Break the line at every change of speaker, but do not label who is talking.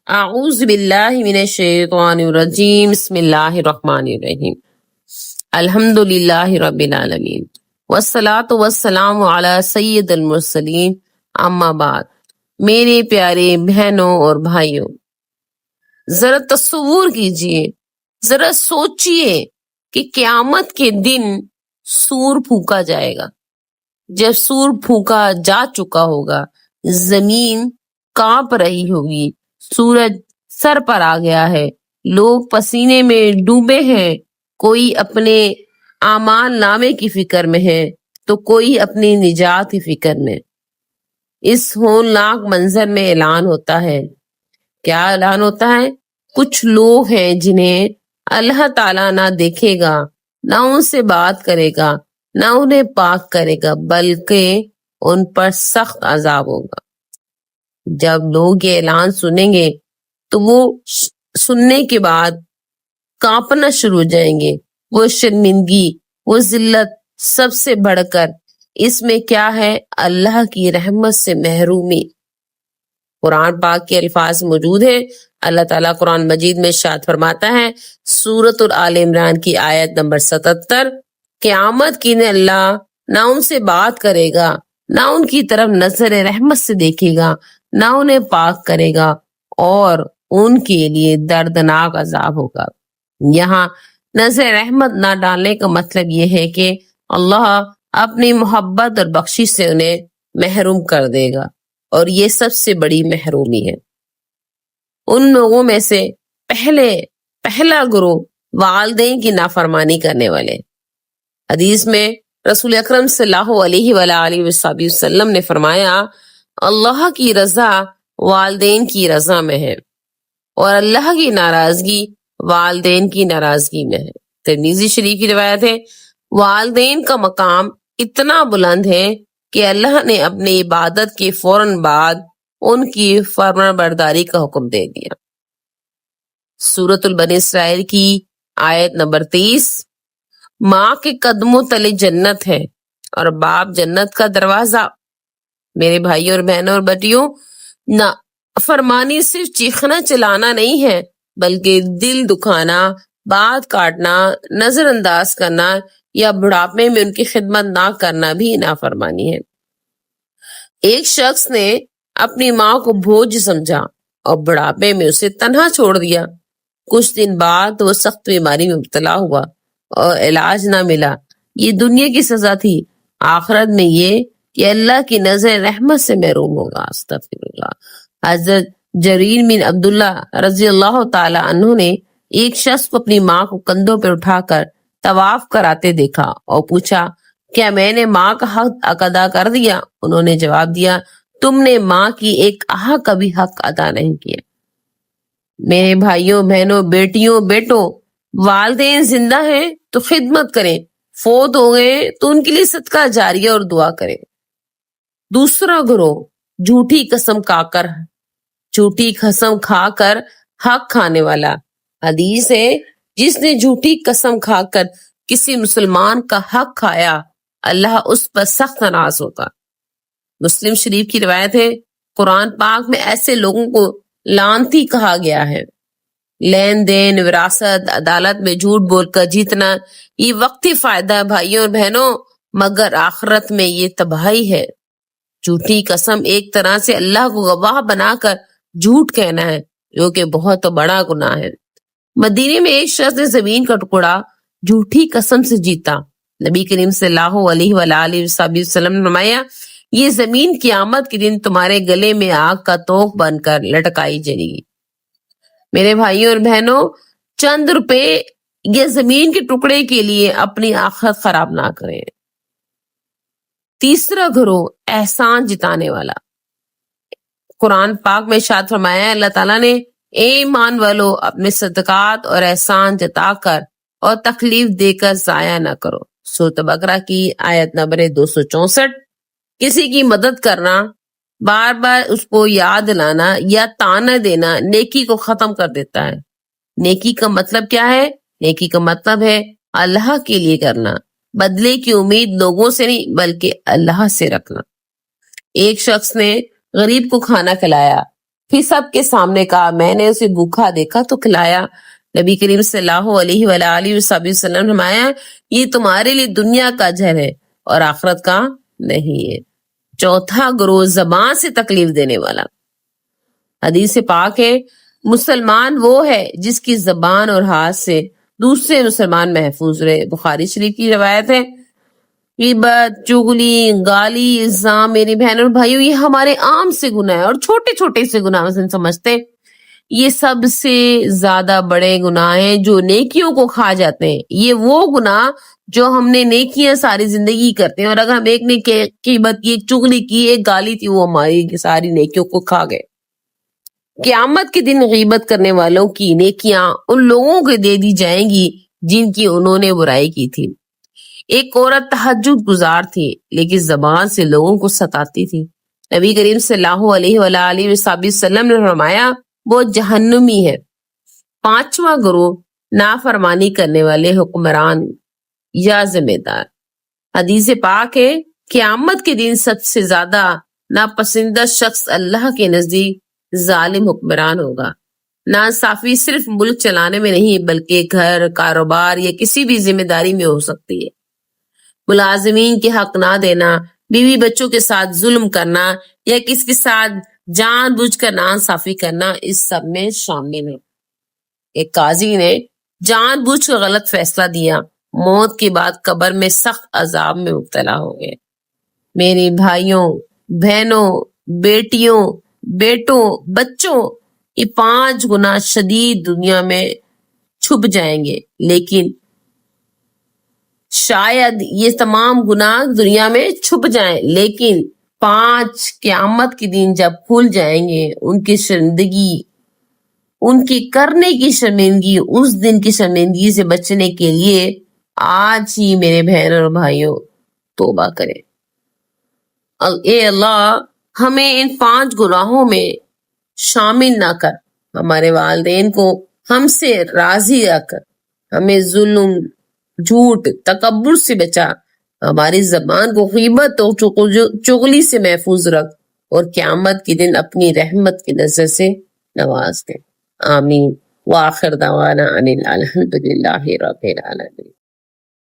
اعوذ باللہ من الشیطان الرجیم بسم اللہ الرحمن الرحیم الحمد للہ رب العالمین والصلاة والسلام علی سید المرسلین اما بعد۔ میرے پیارے بہنوں اور بھائیوں، ذرا تصور کیجئے، ذرا سوچئے کہ قیامت کے دن سور پھونکا جائے گا۔ جب سور پھونکا جا چکا ہوگا، زمین کانپ رہی ہوگی، سورج سر پر آ گیا ہے، لوگ پسینے میں ڈوبے ہیں، کوئی اپنے اعمال نامے کی فکر میں ہے تو کوئی اپنی نجات کی فکر میں۔ اس ہولناک منظر میں اعلان ہوتا ہے۔ کیا اعلان ہوتا ہے؟ کچھ لوگ ہیں جنہیں اللہ تعالیٰ نہ دیکھے گا، نہ ان سے بات کرے گا، نہ انہیں پاک کرے گا، بلکہ ان پر سخت عذاب ہوگا۔ جب لوگ یہ اعلان سنیں گے تو وہ سننے کے بعد کانپنا شروع ہو جائیں گے۔ وہ شرمندگی، وہ ذلت، سب سے بڑھ کر اس میں کیا ہے؟ اللہ کی رحمت سے محرومی۔ قرآن پاک کے الفاظ موجود ہیں۔ اللہ تعالیٰ قرآن مجید میں ارشاد فرماتا ہے، سورۃ آل عمران کی آیت نمبر 77، قیامت کی دن اللہ نہ ان سے بات کرے گا، نہ ان کی طرف نظر رحمت سے دیکھے گا، نہ انہیں پاک کرے گا، اور ان کے لیے دردناک عذاب ہوگا۔ یہاں نظر رحمت نہ ڈالنے کا مطلب یہ ہے کہ اللہ اپنی محبت اور بخشش سے انہیں محروم کر دے گا، اور یہ سب سے بڑی محرومی ہے۔ ان لوگوں میں سے پہلا گروہ والدین کی نافرمانی کرنے والے۔ حدیث میں رسول اکرم صلی اللہ علیہ وآلہ وسلم نے فرمایا، اللہ کی رضا والدین کی رضا میں ہے، اور اللہ کی ناراضگی والدین کی ناراضگی میں ہے۔ ترمذی شریف کی روایت ہے، والدین کا مقام اتنا بلند ہے کہ اللہ نے اپنی عبادت کے فوراً بعد ان کی فرمان برداری کا حکم دے دیا۔ سورۃ البنی اسرائیل کی آیت نمبر 23، ماں کے قدموں تلے جنت ہے اور باپ جنت کا دروازہ۔ میرے بھائیوں اور بہنوں اور بیٹیوں، نہ فرمانی صرف چیخنا چلانا نہیں ہے، بلکہ دل دکھانا، بات کاٹنا، نظر انداز کرنا یا بڑھاپے میں ان کی خدمت نہ کرنا بھی نافرمانی ہے۔ ایک شخص نے اپنی ماں کو بوجھ سمجھا اور بڑھاپے میں اسے تنہا چھوڑ دیا۔ کچھ دن بعد وہ سخت بیماری میں مبتلا ہوا اور علاج نہ ملا۔ یہ دنیا کی سزا تھی، آخرت میں یہ کہ اللہ کی نظر رحمت سے محروم ہوگا۔ استغفر اللہ۔ حضرت جریر بن عبداللہ رضی اللہ تعالی عنہ نے ایک شخص کو اپنی ماں کو کندھوں پر اٹھا کر طواف کراتے دیکھا اور پوچھا، کیا میں نے ماں کا حق ادا کر دیا؟ انہوں نے جواب دیا، تم نے ماں کی ایک آہ کا بھی حق ادا نہیں کیا۔ میرے بھائیوں، بہنوں، بیٹیوں، بیٹوں، والدین زندہ ہیں تو خدمت کریں، فوت ہو گئے تو ان کے لیے صدقہ جاریہ اور دعا کریں۔ دوسرا گروہ جھوٹی قسم کھا کر حق کھانے والا۔ حدیث ہے، جس نے جھوٹی قسم کھا کر کسی مسلمان کا حق کھایا، اللہ اس پر سخت ناراض ہوتا۔ مسلم شریف کی روایت ہے، قرآن پاک میں ایسے لوگوں کو لعنتی کہا گیا ہے۔ لین دین، وراثت، عدالت میں جھوٹ بول کر جیتنا یہ وقتی فائدہ ہے بھائیوں اور بہنوں، مگر آخرت میں یہ تباہی ہے۔ جھوٹی قسم ایک طرح سے اللہ کو گواہ بنا کر جھوٹ کہنا ہے، جو کہ بہت بڑا گناہ ہے۔ مدینے میں ایک شخص نے زمین کا ٹکڑا جھوٹی قسم سے جیتا۔ نبی کریم صلی اللہ علیہ وآلہ وسلم نے فرمایا، یہ زمین قیامت کے دن تمہارے گلے میں آگ کا توق بن کر لٹکائی جائے گی۔ میرے بھائیوں اور بہنوں، چند روپے یا زمین کے ٹکڑے کے لیے اپنی آخرت خراب نہ کریں۔ تیسرا گروہ احسان جتانے والا۔ قرآن پاک میں ارشاد فرمایا، اللہ تعالیٰ نے، اے ایمان والو، اپنے صدقات اور احسان جتا کر اور تکلیف دے کر ضائع نہ کرو۔ سورۃ بقرہ کی آیت نمبر 264۔ کسی کی مدد کرنا، بار بار اس کو یاد دلانا یا تانا دینا نیکی کو ختم کر دیتا ہے۔ نیکی کا مطلب کیا ہے؟ نیکی کا مطلب ہے اللہ کے لیے کرنا، بدلے کی امید لوگوں سے نہیں بلکہ اللہ سے رکھنا۔ ایک شخص نے غریب کو کھانا کھلایا، پھر سب کے سامنے کہا میں نے اسے بھوکا دیکھا تو کھلایا. نبی کریم صلی اللہ علیہ وآلہ وسلم نے فرمایا یہ تمہارے لیے دنیا کا اجر ہے اور آخرت کا نہیں ہے. چوتھا گروہ زبان سے تکلیف دینے والا. حدیث پاک ہے مسلمان وہ ہے جس کی زبان اور ہاتھ سے دوسرے مسلمان محفوظ رہے. بخاری شریف کی روایت ہے غیبت، چغلی، گالی، الزام میری بہن اور بھائیوں یہ ہمارے عام سے گناہ ہے اور چھوٹے چھوٹے سے گناہ سمجھتے. یہ سب سے زیادہ بڑے گناہ ہیں جو نیکیوں کو کھا جاتے ہیں. یہ وہ گناہ جو ہم نے نیکیاں ساری زندگی کرتے ہیں اور اگر ہم ایک نے غیبت کی، ایک چغلی کی، ایک گالی تھی وہ ہماری ساری نیکیوں کو کھا گئے. قیامت کے دن غیبت کرنے والوں کی نیکیاں ان لوگوں کو دے دی جائیں گی جن کی انہوں نے برائی کی تھی. ایک عورت تہجد گزار تھی لیکن زبان سے لوگوں کو ستاتی تھی. نبی کریم صلی اللہ علیہ وآلہ وسلم نے فرمایا وہ جہنمی ہے. پانچواں گروہ نافرمانی کرنے والے حکمران یا ذمہ دار. حدیث پاک ہے قیامت کے دن سب سے زیادہ ناپسندہ شخص اللہ کے نزدیک ظالم حکمران ہوگا. ناانصافی صرف ملک چلانے میں نہیں بلکہ گھر، کاروبار یا کسی بھی ذمہ داری میں ہو سکتی ہے. ملازمین کے حق نہ دینا، بیوی بچوں کے ساتھ ظلم کرنا یا کسی کے ساتھ جان بوجھ کر ناانصافی کرنا اس سب میں شامل ہے. ایک قاضی نے جان بوجھ کر غلط فیصلہ دیا، موت کے بعد قبر میں سخت عذاب میں مبتلا ہو گئے. میرے بھائیوں، بہنوں، بیٹیوں، بیٹوں، بچوں یہ 5 گناہ شدید دنیا میں چھپ جائیں گے لیکن شاید یہ تمام گناہ دنیا میں چھپ جائیں لیکن 5 قیامت کے دن جب کھل جائیں گے ان کی شرمندگی، ان کی کرنے کی شرمندگی، اس دن کی شرمندگی سے بچنے کے لیے آج ہی میرے بہن اور بھائیوں توبہ کریں. اے اللہ ہمیں ان 5 گناہوں میں شامل نہ کر. ہمارے والدین کو ہم سے راضی رکھ. ہمیں ظلم، جھوٹ، تکبر سے بچا. ہماری زبان کو غیبت اور چغلی سے محفوظ رکھ اور قیامت کے دن اپنی رحمت کی نظر سے نواز دے. آمین. وآخر دعوانا ان الحمد للہ رب العالمین.